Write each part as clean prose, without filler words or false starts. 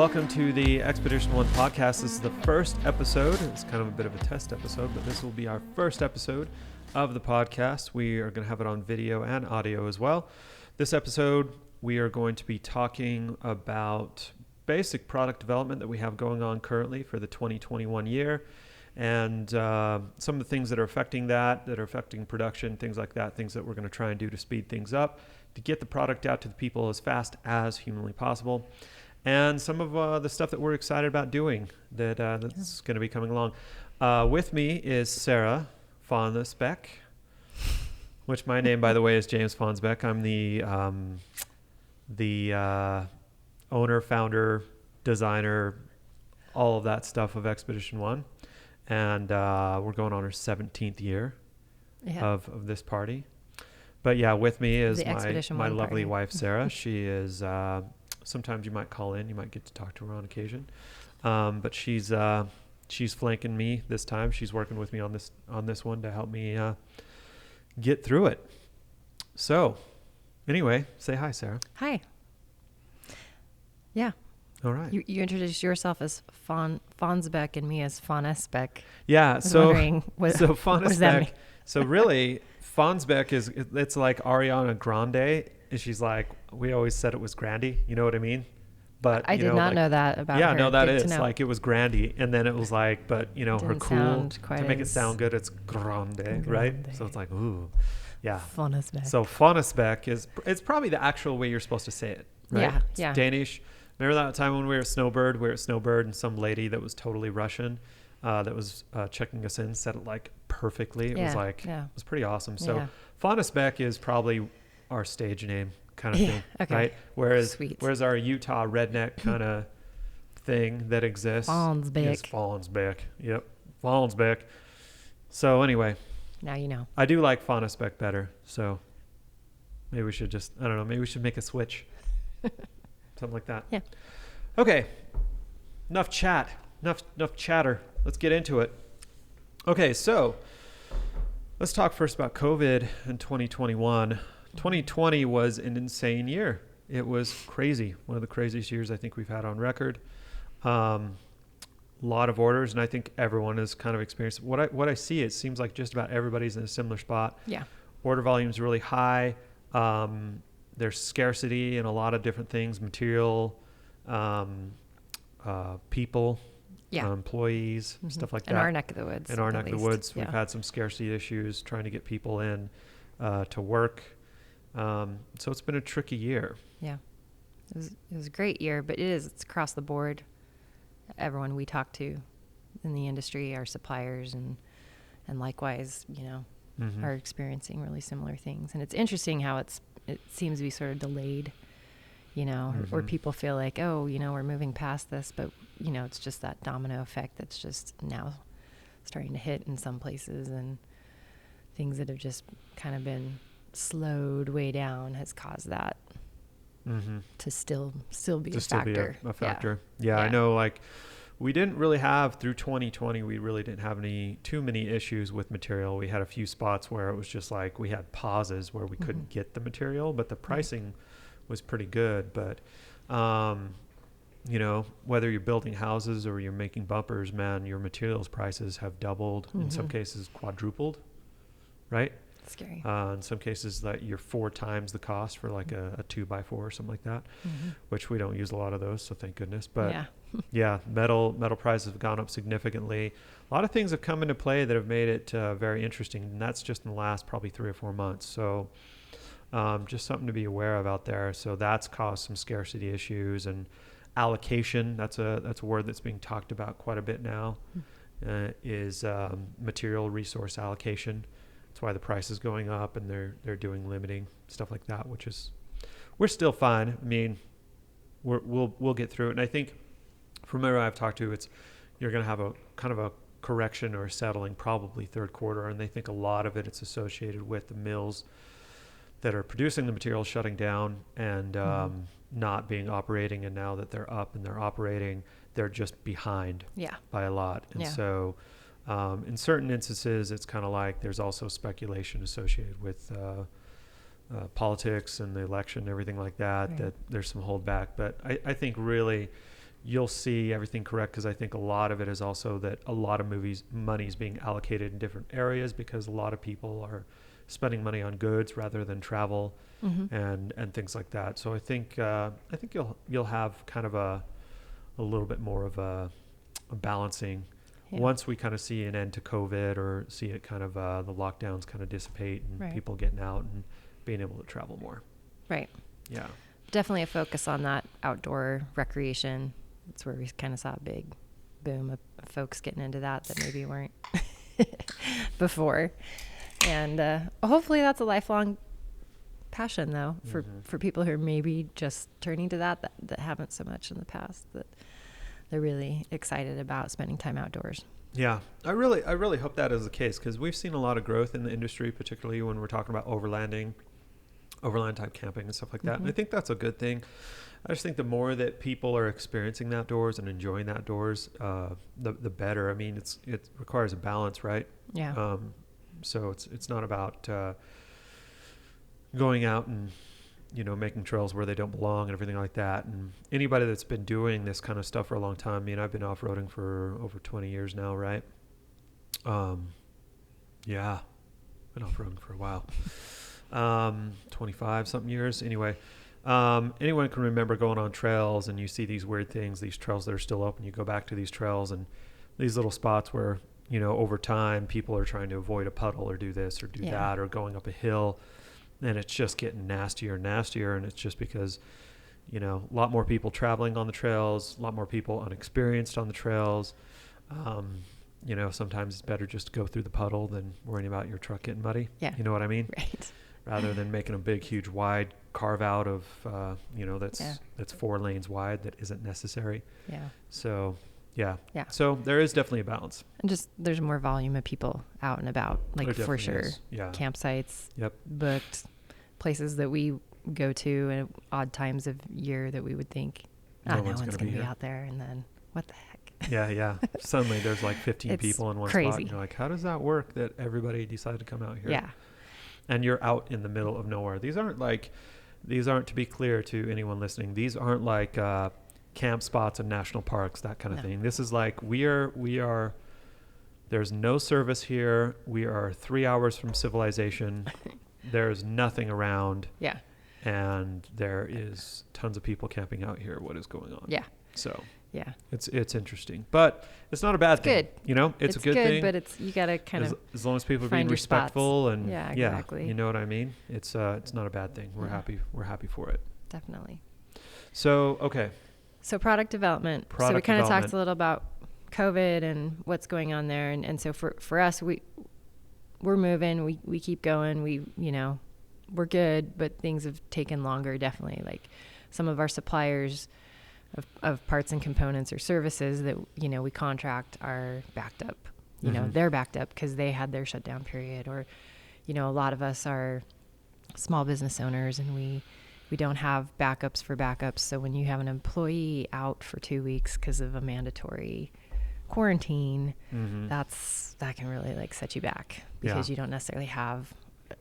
welcome to the Expedition 1 podcast. This is the first episode. It's kind of a bit of a test episode, but this will be our first episode of the podcast. We are going to have it on video and audio as well. This episode, we are going to be talking about basic product development that we have going on currently for the 2021 year, and some of the things that are affecting that are affecting production, things like that, things that we're going to try and do to speed things up, to get the product out to the people as fast as humanly possible. And some of the stuff that we're excited about doing that's going to be coming along. With me is Sarah Fonsbeck, which my name, by the way, is James Fonsbeck. I'm the owner, founder, designer, all of that stuff of Expedition 1. And we're going on our 17th year of this party. But yeah, with me is my lovely wife, Sarah. She is... sometimes you might call in, you might get to talk to her on occasion. But she's flanking me this time. She's working with me on this one to help me get through it. So anyway, say hi, Sarah. Hi. Yeah. All right. You introduced yourself as Fonsbeck and me as Fonsbeck. Yeah. So Fonsbeck. What does that mean? So really, Fonsbeck it's like Ariana Grande. And she's like, we always said it was Grandy. You know what I mean? But I did not know that about her. Yeah, no, that Good is like it was Grandy, and then it was like, but her cool to make it sound good, it's Grande, right? So it's like, ooh, yeah. Fonsbeck. So Fonsbeck it's probably the actual way you're supposed to say it, right? Yeah. It's Danish. Remember that time when we were at Snowbird, and some lady that was totally Russian, that was checking us in, said it like perfectly. It was like, it was pretty awesome. So Fonsbeck is probably our stage name kind of thing, right? Whereas our Utah redneck kind of thing that exists is Fonsbeck. Yep, Fonsbeck. So anyway, now you know. I do like Fonsbeck better. So maybe we should maybe we should make a switch, something like that. Yeah. Okay. Enough chatter. Let's get into it. Okay, so let's talk first about COVID in 2021. 2020 was an insane year. It was crazy. One of the craziest years I think we've had on record. A lot of orders, and I think everyone has kind of experienced what I see. It seems like just about everybody's in a similar spot. Yeah. Order volume is really high. There's scarcity in a lot of different things, material, people, employees, stuff like that. In our neck of the woods. We've had some scarcity issues trying to get people in to work. So it's been a tricky year. Yeah. It was a great year, but it's across the board. Everyone we talk to in the industry, our suppliers and likewise, are experiencing really similar things. And it's interesting how it seems to be sort of delayed, or people feel like, we're moving past this, but it's just that domino effect that's just now starting to hit in some places, and things that have just kind of been slowed way down has caused that to still be a factor. Yeah, I know, like we didn't really have through 2020, we really didn't have too many issues with material. We had a few spots where it was just like we had pauses where we couldn't get the material, but the pricing was pretty good. But whether you're building houses or you're making bumpers, man, your materials prices have doubled, in some cases quadrupled, right? Scary. In some cases that you're 4 times the cost for like a 2x4 or something like that, which we don't use a lot of those, so thank goodness. But metal prices have gone up significantly. A lot of things have come into play that have made it very interesting, and that's just in the last probably 3 or 4 months. So just something to be aware of out there. So that's caused some scarcity issues, and allocation, that's a word that's being talked about quite a bit now, is material resource allocation. That's why the price is going up, and they're doing limiting stuff like that, we're still fine. I mean, we'll get through it. And I think from everyone I've talked to, you're going to have a kind of a correction or settling probably third quarter. And they think a lot of it's associated with the mills that are producing the material shutting down and not being operating. And now that they're up and they're operating, they're just behind by a lot. And so in certain instances, it's kind of like there's also speculation associated with politics and the election and everything like that, that there's some holdback. But I think really you'll see everything correct, because I think a lot of it is also that a lot of money is being allocated in different areas because a lot of people are spending money on goods rather than travel and things like that. So I think you'll have kind of a little bit more of a balancing once we kind of see an end to COVID, or see it kind of the lockdowns kind of dissipate and people getting out and being able to travel more. Right. Yeah. Definitely a focus on that outdoor recreation. That's where we kind of saw a big boom of folks getting into that maybe weren't before. And hopefully that's a lifelong passion, though, for people who are maybe just turning to that haven't so much in the past, that they're really excited about spending time outdoors. Yeah, I really hope that is the case, because we've seen a lot of growth in the industry, particularly when we're talking about overland type camping and stuff like that. And I think that's a good thing. I just think the more that people are experiencing the outdoors and enjoying the outdoors, the better. I mean, it requires a balance, right? Yeah. So it's not about going out and making trails where they don't belong and everything like that. And anybody that's been doing this kind of stuff for a long time, I mean, I've been off-roading for over 20 years now, right? Yeah, been off-roading for a while. 25 something years. Anyway, anyone can remember going on trails and you see these weird things, these trails that are still open. You go back to these trails and these little spots where, over time people are trying to avoid a puddle or do this or do that, or going up a hill, and it's just getting nastier and nastier. And it's just because, a lot more people traveling on the trails, a lot more people unexperienced on the trails. Sometimes it's better just to go through the puddle than worrying about your truck getting muddy. Yeah. You know what I mean? Right. Rather than making a big, huge, wide carve out of, that's 4 lanes wide that isn't necessary. Yeah. So, yeah. Yeah. So there is definitely a balance. And just there's more volume of people out and about, like, for sure. Is. Yeah. Campsites, Yep. booked, places that we go to at odd times of year that we would think, no one's going to be out there. And then what the heck? Yeah. Suddenly there's like 15 people in one crazy spot. And you're like, how does that work that everybody decided to come out here? Yeah. And you're out in the middle of nowhere. These aren't, to be clear to anyone listening, these aren't like camp spots in national parks, that kind of thing. This is like, we are, there's no service here. We are 3 hours from civilization. There's nothing around. Yeah. And there is tons of people camping out here. What is going on? Yeah. So yeah, it's interesting, but it's not a bad thing. Good. It's a good thing. But you got to kind of, as long as people are being respectful spots. And yeah, exactly. You know what I mean? It's not a bad thing. We're happy for it. Definitely. So, okay. So product development. So we kind of talked a little about COVID and what's going on there. And so for us, we're moving, we keep going. We're good, but things have taken longer. Definitely. Like some of our suppliers of parts and components or services that, we contract are backed up, they're backed up because they had their shutdown period, or, a lot of us are small business owners and we don't have backups for backups. So when you have an employee out for 2 weeks because of a mandatory quarantine, that can really set you back because you don't necessarily have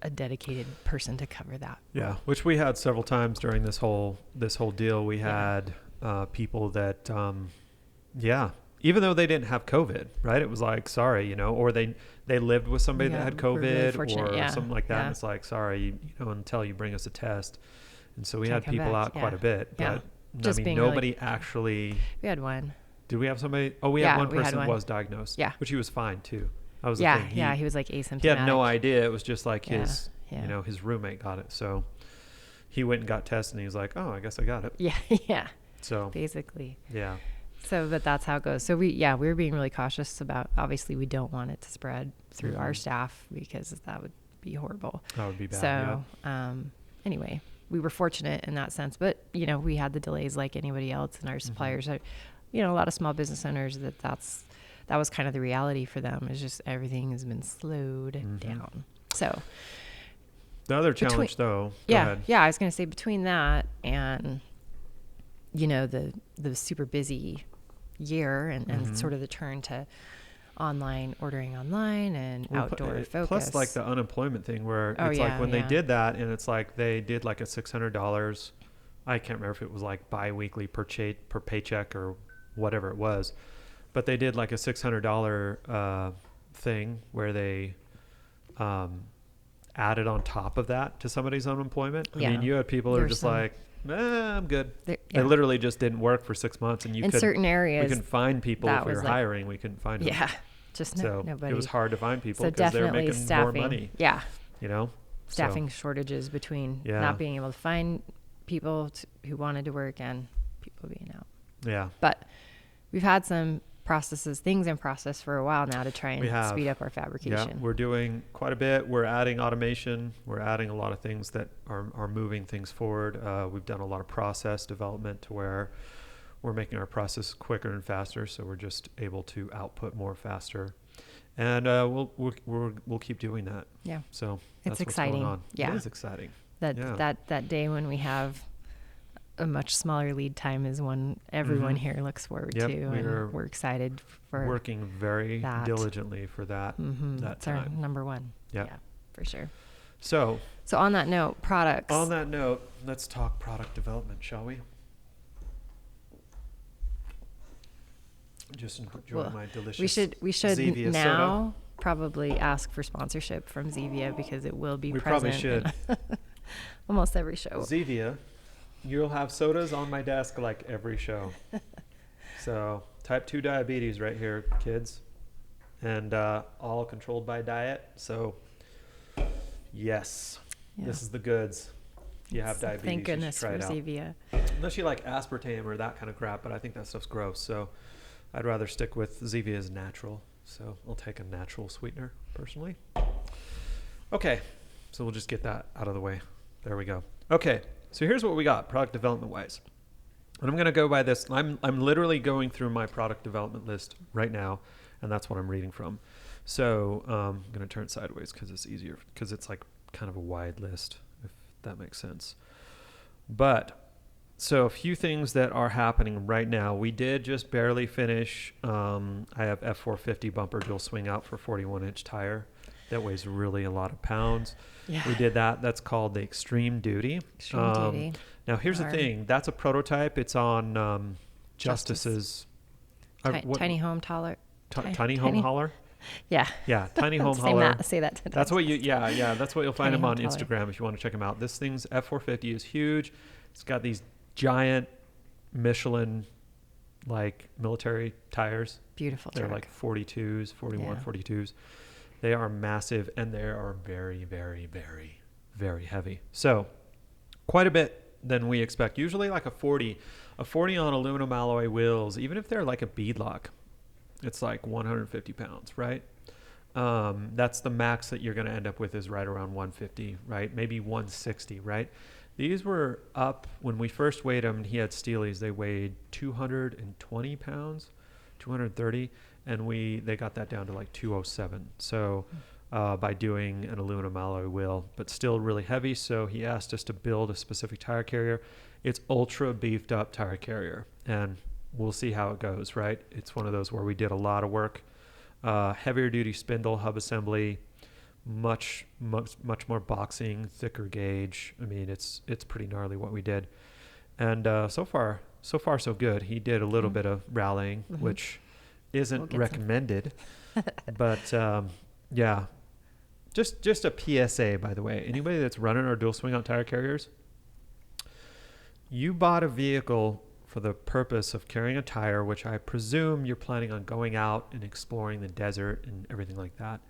a dedicated person to cover that. Yeah. Which we had several times during this whole deal. We had, people that, even though they didn't have COVID, right? It was like, sorry, or they lived with somebody that had COVID really or something like that. And it's like, sorry, until you bring us a test. And so we had people out quite a bit, but just nobody actually. We had one. Did we have somebody? Oh, we had one person that was diagnosed. Yeah. Which he was fine too. That was the thing. He was like asymptomatic. He had no idea. It was just like his roommate got it. So he went and got tested and he was like, oh, I guess I got it. Yeah. So basically. Yeah. So, but that's how it goes. So we were being really cautious about, obviously we don't want it to spread through our staff because that would be horrible. That would be bad. So, anyway, we were fortunate in that sense, but we had the delays like anybody else, and our suppliers are, a lot of small business owners that was kind of the reality for them. It's just everything has been slowed down. So the other challenge though, I was going to say between that and, the super busy year and sort of the turn to ordering online and outdoor focus. Plus like the unemployment thing where when they did that and it's like they did like a $600, I can't remember if it was like bi-weekly per paycheck or whatever it was. But they did like a $600 thing where they added on top of that to somebody's unemployment. I mean, you had people who are just like, I'm good. It literally just didn't work for 6 months. And in certain areas, we can find people if we were hiring. We couldn't find them. Yeah, just nobody. It was hard to find people so because they were making staffing, more money. Yeah, you know, staffing shortages between not being able to find people who wanted to work and people being out. Yeah, but we've had some things in process for a while now to try and speed up our fabrication. Yeah, we're doing quite a bit. We're adding automation. We're adding a lot of things that are moving things forward. We've done a lot of process development to where we're making our process quicker and faster, so we're just able to output more faster. And we'll keep doing that. Yeah. So it's exciting. What's going on. Yeah. It is exciting. That day when we have a much smaller lead time is one everyone here looks forward to, and we're excited for working very diligently for that. That's our number one. Yeah, for sure. So on that note, products. On that note, let's talk product development, shall we? Just enjoy my delicious. We should Zevia now soda. Probably ask for sponsorship from Zevia because it will be we present. We probably should. Almost every show. Zevia. You'll have sodas on my desk like every show. So type 2 diabetes right here, kids. And all controlled by diet. So yes, this is the goods. If you have diabetes, thank goodness you should try for it Zevia. out. Unless you like aspartame or that kind of crap, but I think that stuff's gross. So I'd rather stick with Zevia's natural. So I'll take a natural sweetener personally. Okay, so we'll just get that out of the way. There we go. Okay. So here's what we got product development wise. And I'm going to go by this. I'm literally going through my product development list right now, and that's what I'm reading from. So I'm going to turn it sideways because it's easier, because it's like kind of a wide list, if that makes sense. But so a few things that are happening right now. We did just barely finish. I have F450 bumper dual swing out for 41-inch tire. That weighs really a lot of pounds. Yeah. We did that. That's called the Extreme Duty. Duty. Now, here's the thing. That's a prototype. It's on Justice's... Tiny Home Hauler. Tiny Home Hauler? Yeah. Yeah, Tiny Home Hauler. Say that. That's what that's what you'll find him on Instagram if you want to check him out. This thing's F450 is huge. It's got these giant Michelin military tires. Beautiful They're truck. like 42s, 42s. They are massive, and they are very, very, very, very heavy. So quite a bit than we expect. Usually like a 40 on aluminum alloy wheels, even if they're like a beadlock, it's like 150 pounds, right? That's the max that you're going to end up with, is right around 150, right? Maybe 160, right? These were up when we first weighed them. He had Steelies. They weighed 220 pounds, 230. And they got that down to like 207. So by doing an aluminum alloy wheel, but still really heavy. So he asked us to build a specific tire carrier. It's ultra beefed up tire carrier, and we'll see how it goes, right? It's one of those where we did a lot of work, heavier duty spindle, hub assembly, much more boxing, thicker gauge. I mean, it's pretty gnarly what we did. And so far so good. He did a little bit of rallying, which isn't recommended, but just a PSA, by the way. Anybody that's running our dual swing out tire carriers, you bought a vehicle for the purpose of carrying a tire, which I presume you're planning on going out and exploring the desert and everything like that.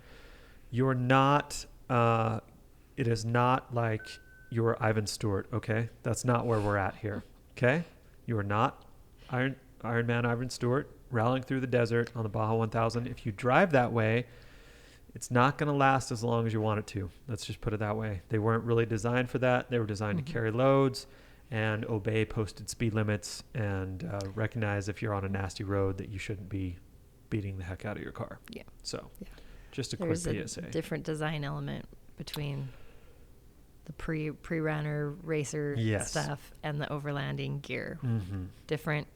You're not, it is not like you're Ivan Stewart, okay? That's not where we're at here, okay? You are not Iron Man Ivan Stewart rallying through the desert on the Baja 1000. If you drive that way, it's not going to last as long as you want it to. Let's just put it that way. They weren't really designed for that. They were designed to carry loads and obey posted speed limits, and recognize if you're on a nasty road that you shouldn't be beating the heck out of your car. Yeah. So just a quick PSA. There's a different design element between the pre-runner racer stuff and the overlanding gear. Different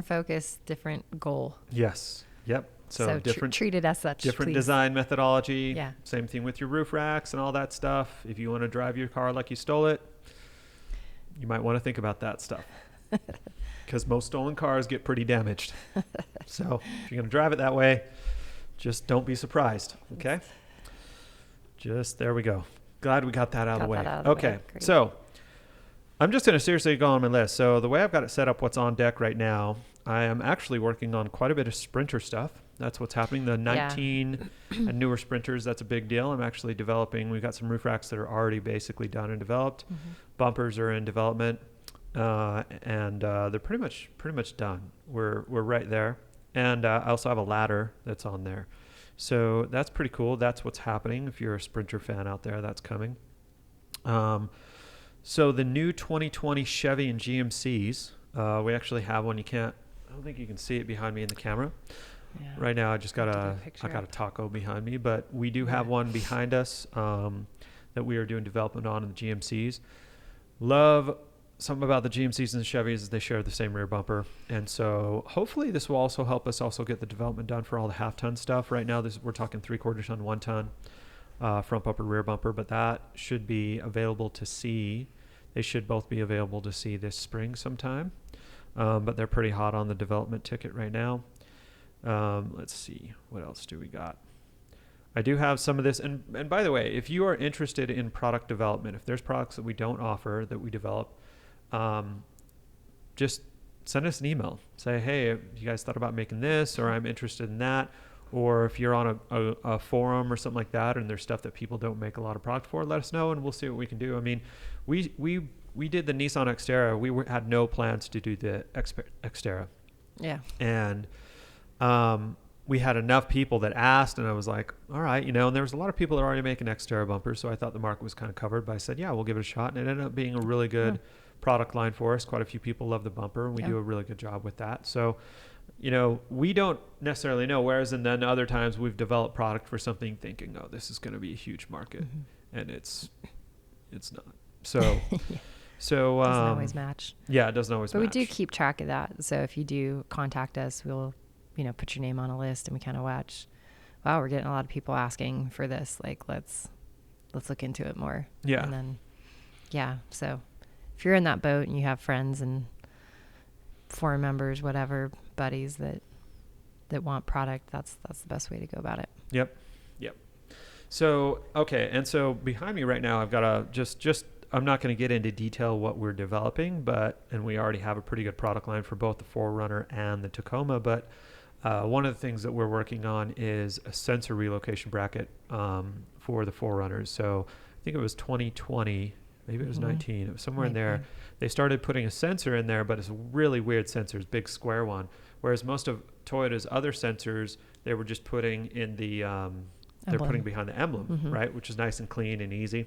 focus, different goal. Yes. Yep. So different, treat it as such. Different design methodology. Yeah. Same thing with your roof racks and all that stuff. If you want to drive your car like you stole it, you might want to think about that stuff. because most stolen cars get pretty damaged. So if you're going to drive it that way, just don't be surprised. Okay. Just there we go. Glad we got that out of the way. Okay. So I'm just going to seriously go on my list. So the way I've got it set up, what's on deck right now, I am actually working on quite a bit of Sprinter stuff. That's what's happening. The 19 and newer Sprinters, that's a big deal. I'm actually developing. We've got some roof racks that are already basically done and developed. Bumpers are in development, and they're pretty much done. We're right there. And I also have a ladder that's on there. So that's pretty cool. That's what's happening. If you're a Sprinter fan out there, that's coming. So the new 2020 Chevy and GMCs, we actually have one. I don't think you can see it behind me in the camera. Yeah. Right now, I got a taco behind me, but we do have one behind us that we are doing development on in the GMCs. Love something about the GMCs and the Chevys is they share the same rear bumper. And so hopefully this will also help us also get the development done for all the half-ton stuff. Right now, we're talking 3/4 ton, 1 ton front bumper, rear bumper, but that should be available to see. They should both be available to see this spring sometime. But they're pretty hot on the development ticket right now. Let's see, what else do we got? I do have some of this. And by the way, if you are interested in product development, if there's products that we don't offer that we develop, just send us an email. Say, hey, you guys thought about making this, or I'm interested in that. Or if you're on a forum or something like that, and there's stuff that people don't make a lot of product for, let us know and we'll see what we can do. I mean, we did the Nissan Xterra. We had no plans to do the Xterra. Yeah. And we had enough people that asked, and I was like, all right, and there was a lot of people that are already making Xterra bumpers, so I thought the market was kind of covered, but I said, yeah, we'll give it a shot, and it ended up being a really good product line for us. Quite a few people love the bumper, and we do a really good job with that. So, we don't necessarily know, whereas and then other times we've developed product for something thinking, oh, this is going to be a huge market, and it's not. So... So it doesn't always match. Yeah, it doesn't always match. But we do keep track of that. So if you do contact us, we'll, put your name on a list, and we kind of watch. Wow, we're getting a lot of people asking for this. Like, let's look into it more. Yeah. And then, so if you're in that boat and you have friends and forum members, whatever, buddies that want product, that's the best way to go about it. Yep. So, okay. And so behind me right now, I've got I'm not going to get into detail what we're developing, and we already have a pretty good product line for both the 4Runner and the Tacoma. But one of the things that we're working on is a sensor relocation bracket for the 4Runners. So I think it was 2020, maybe it was 19, it was somewhere in there. They started putting a sensor in there, but it's a really weird sensor, it's a big square one. Whereas most of Toyota's other sensors, they were just putting in they're putting behind the emblem, right? Which is nice and clean and easy.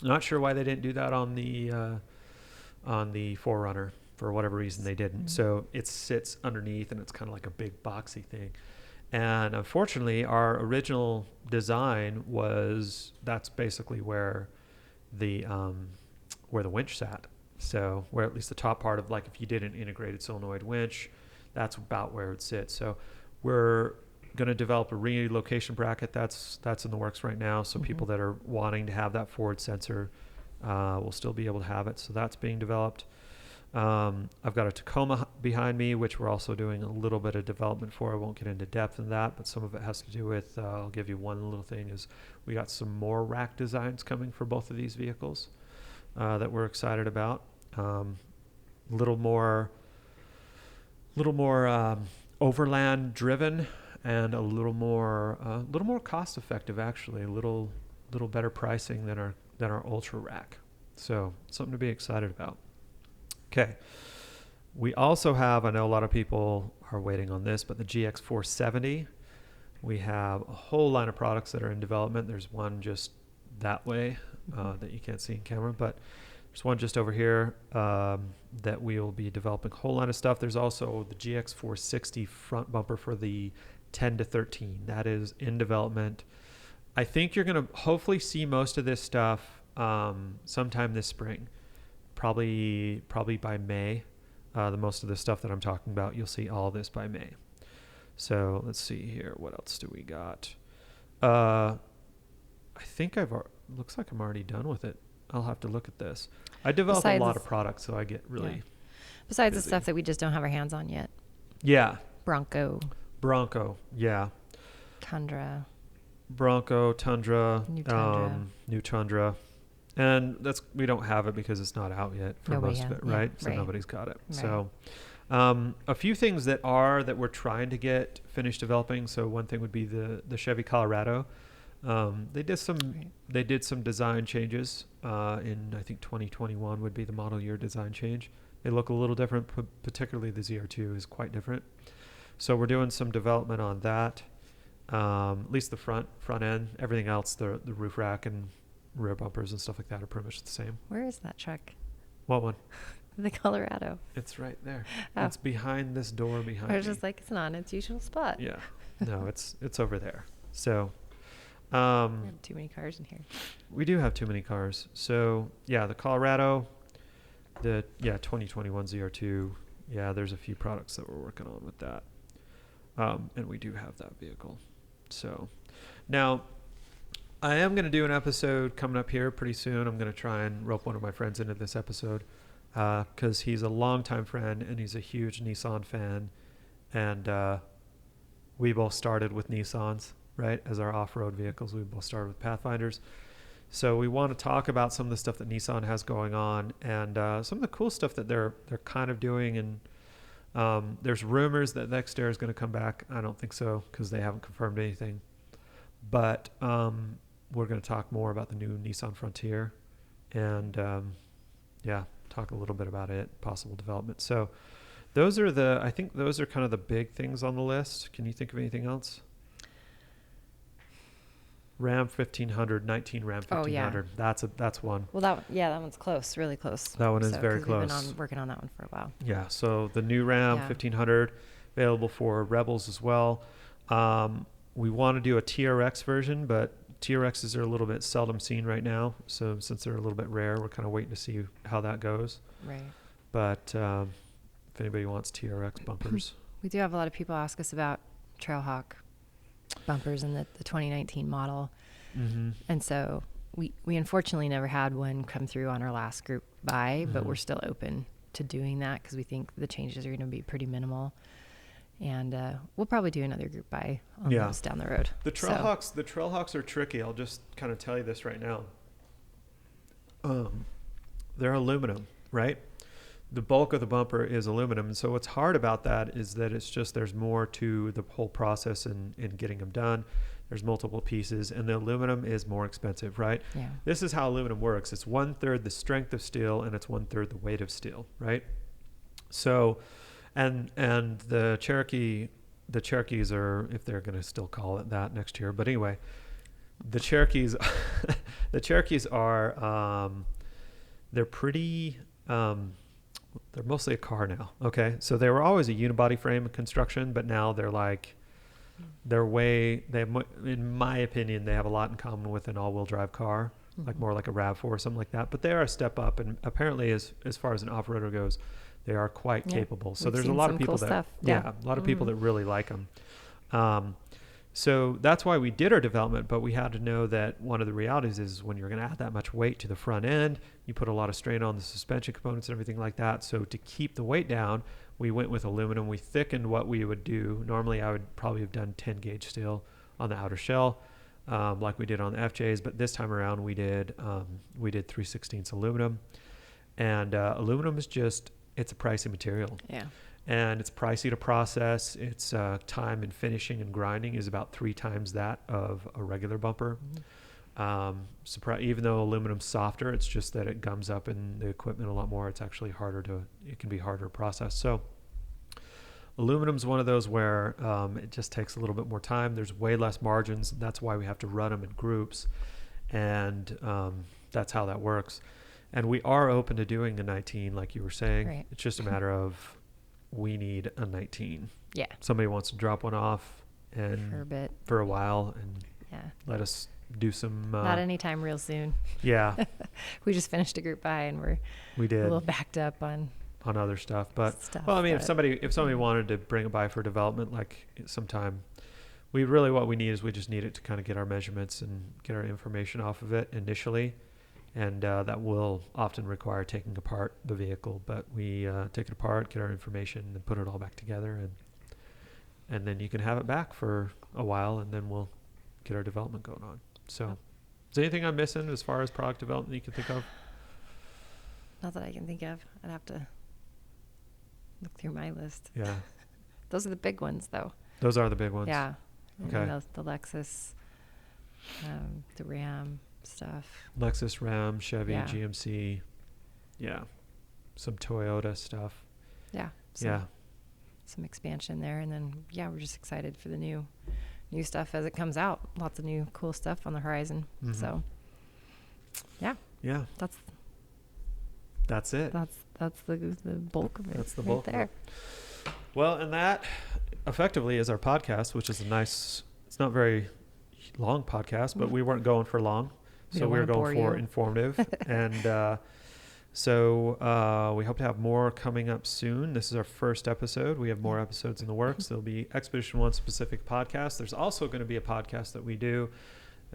Not sure why they didn't do that on the 4Runner. For whatever reason, they didn't. So it sits underneath, and it's kind of like a big boxy thing. And unfortunately, our original design that's basically where the winch sat. So where at least the top part of, like, if you did an integrated solenoid winch, that's about where it sits. So we're going to develop a relocation bracket that's in the works right now, so people that are wanting to have that forward sensor will still be able to have it. So that's being developed. I've got a Tacoma behind me, which we're also doing a little bit of development for. I won't get into depth in that, but some of it has to do with, I'll give you one little thing, is we got some more rack designs coming for both of these vehicles that we're excited about. Little more overland driven, and a little more cost effective, actually, a little better pricing than our Ultra rack. So something to be excited about. Okay. We also have, I know a lot of people are waiting on this, but the GX470, we have a whole line of products that are in development. There's one just that way that you can't see in camera, but there's one just over here that we will be developing a whole line of stuff. There's also the GX460 front bumper for the 10 to 13. That is in development. I think you're going to hopefully see most of this stuff sometime this spring, probably by May. The most of the stuff that I'm talking about, you'll see all this by May. So let's see here. What else do we got? I think looks like I'm already done with it. I'll have to look at this. I develop a lot of products, so I get really... Besides the stuff that we just don't have our hands on yet. Yeah. Bronco. Yeah. Tundra. Bronco, Tundra, New Tundra. And we don't have it because it's not out yet for most of it, right? So nobody's got it. Right. So a few things that we're trying to get finished developing. So one thing would be the Chevy Colorado. They did some design changes in, I think 2021 would be the model year design change. They look a little different, particularly the ZR2 is quite different. So we're doing some development on that. At least the front end. Everything else, the roof rack and rear bumpers and stuff like that are pretty much the same. Where is that truck? What one? The Colorado. It's right there. Oh. It's behind this door behind I was just like, it's not in its usual spot. Yeah. No, it's over there. So we have too many cars in here. We do have too many cars. So yeah, the Colorado, 2021 ZR2. Yeah, there's a few products that we're working on with that. And we do have that vehicle. So now I am going to do an episode coming up here pretty soon. I'm going to try and rope one of my friends into this episode because he's a longtime friend and he's a huge Nissan fan. And we both started with Nissans, right? As our off-road vehicles, we both started with Pathfinders. So we want to talk about some of the stuff that Nissan has going on and some of the cool stuff that they're kind of doing. And there's rumors that Nextera is going to come back. I don't think so because they haven't confirmed anything. But we're going to talk more about the new Nissan Frontier and talk a little bit about it, possible development. So I think those are kind of the big things on the list. Can you think of anything else? Ram 1500, 19 Ram 1500. Oh, yeah. That's one. Well, that one's close, really close. That one is very close. We've been working on that one for a while. Yeah, so the new Ram 1500 available for Rebels as well. We want to do a TRX version, but TRXs are a little bit seldom seen right now. So since they're a little bit rare, we're kind of waiting to see how that goes. Right. But if anybody wants TRX bumpers. We do have a lot of people ask us about Trailhawk bumpers in the 2019 model. Mm-hmm. And so we unfortunately never had one come through on our last group buy, but we're still open to doing that because we think the changes are going to be pretty minimal. And we'll probably do another group buy on those down the road. The Trailhawks are tricky. I'll just kind of tell you this right now. They're aluminum, right? The bulk of the bumper is aluminum. And so what's hard about that is that it's just there's more to the whole process in getting them done. There's multiple pieces, and the aluminum is more expensive, right? Yeah. This is how aluminum works. It's 1/3 the strength of steel, and it's 1/3 the weight of steel, right? So... And the Cherokees are, if they're going to still call it that next year, but anyway, the Cherokees are they're pretty they're mostly a car now. Okay, so they were always a unibody frame construction, but now they're in my opinion, they have a lot in common with an all-wheel drive car, like more like a RAV4 or something like that. But they are a step up, and apparently, as far as an off-roader goes, they are quite capable. So there's a lot of people a lot of people that really like them. So that's why we did our development, but we had to know that one of the realities is when you're going to add that much weight to the front end, you put a lot of strain on the suspension components and everything like that. So to keep the weight down, we went with aluminum. We thickened what we would do. Normally I would probably have done 10 gauge steel on the outer shell, like we did on the FJs, but this time around we did 3/16 aluminum. And aluminum is it's a pricey material. Yeah. And it's pricey to process. Its time in finishing and grinding is about 3 times that of a regular bumper. Mm-hmm. Even though aluminum's softer, it's just that it gums up in the equipment a lot more. It's actually it can be harder to process. So aluminum's one of those where it just takes a little bit more time. There's way less margins. That's why we have to run them in groups. And that's how that works. And we are open to doing a 19, like you were saying. Right. It's just a matter of we need a 19. Yeah. Somebody wants to drop one off and for a while and let us do some. Not anytime real soon. Yeah. We just finished a group buy and we did a little backed up on other stuff. But if somebody wanted to bring it by for development, like sometime, what we need is we just need it to kind of get our measurements and get our information off of it initially. And that will often require taking apart the vehicle, but we take it apart, get our information, and put it all back together, and then you can have it back for a while, and then we'll get our development going on. So, is there anything I'm missing as far as product development you can think of? Not that I can think of. I'd have to look through my list. Yeah. Those are the big ones, though. Those are the big ones. Yeah. Okay. The Lexus, the Ram stuff. Lexus, Ram, Chevy, Yeah. GMC. Yeah. Some Toyota stuff. Yeah. Some expansion there. And then, we're just excited for the new stuff as it comes out. Lots of new cool stuff on the horizon. Mm-hmm. So, yeah. Yeah. That's it. That's the bulk of it. That's the right bulk there. of it. Well, and that effectively is our podcast, which is it's not very long podcast, but we weren't going for long. So we were going for informative. And so we hope to have more coming up soon. This is our first episode. We have more episodes in the works. There'll be Expedition 1 specific podcasts. There's also going to be a podcast that we do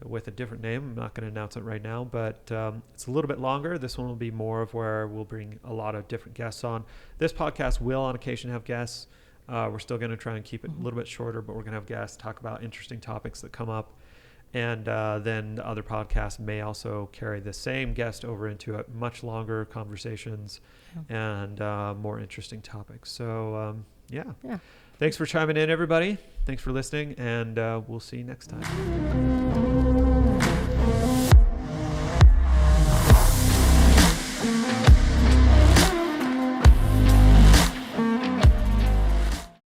with a different name. I'm not going to announce it right now, but it's a little bit longer. This one will be more of where we'll bring a lot of different guests on. This podcast will on occasion have guests. We're still going to try and keep it a little bit shorter, but we're going to have guests talk about interesting topics that come up. And then the other podcasts may also carry the same guest over into much longer conversations and more interesting topics. So, yeah. Thanks for chiming in, everybody. Thanks for listening, and we'll see you next time.